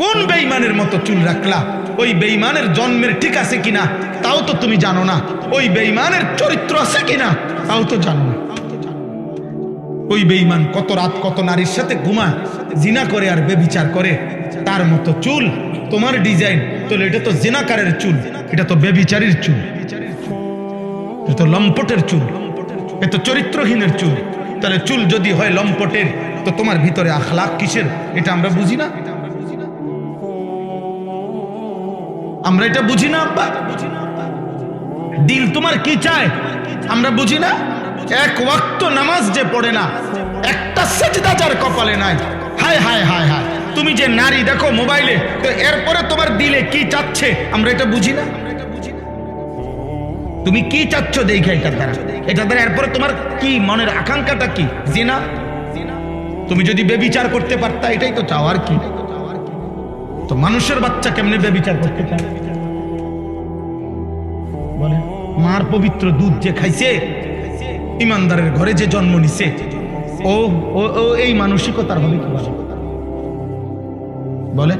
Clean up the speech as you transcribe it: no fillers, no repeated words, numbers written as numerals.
কোন বেঈমানের মতো চুল রাখলা? ওই বেঈমানের জন্মের ঠিক আছে কিনা তাও তো তুমি জানো না। ওই বেঈমানের চরিত্র আছে কিনা তাও তো জানো না। ওই বেঈমান কত রাত কত নারীর সাথে ঘুমায়, জিনা করে আর বেবিচার করে, তার মতো চুল তোমার ডিজাইন। তাহলে এটা তো জিনাকারের চুল, এটা তো বেবিচারীর চুল, এটা তো লম্পটের চুল, এটা চরিত্রহীনের চুল। তাহলে চুল যদি হয় লম্পটের, তো তোমার ভিতরে আখলাক কিসের? এটা আমরা বুঝি না। আমরা এটা বুঝি না আব্বা। দিল তোমার কি চায় আমরা বুঝি না। এক ওয়াক্ত নামাজ যে পড়ে না, একটা সেজদা যার কপালে নাই, হায় হায় হায় হায়। তুমি যে নারী দেখো মোবাইলে, তো এরপরে তোমার দিলে কি চাচ্ছে আমরা এটা বুঝি না। তুমি কি চাচ্ছ দেখে এটা দ্বারা এরপরে তোমার কি মনের আকাঙ্ক্ষাটা কি? জিনা। তুমি যদি বেবিচার করতে পারতা, এটাই তো চাও, আর কি? তো মানুষের বাচ্চা কেমনে বেবিচার করতে চায় বলে? মার পবিত্র দুধ যে খাইছে, ইমানদারের ঘরে যে জন্ম নিছে, ও ও এই মানসিকতার হবে কি বলে?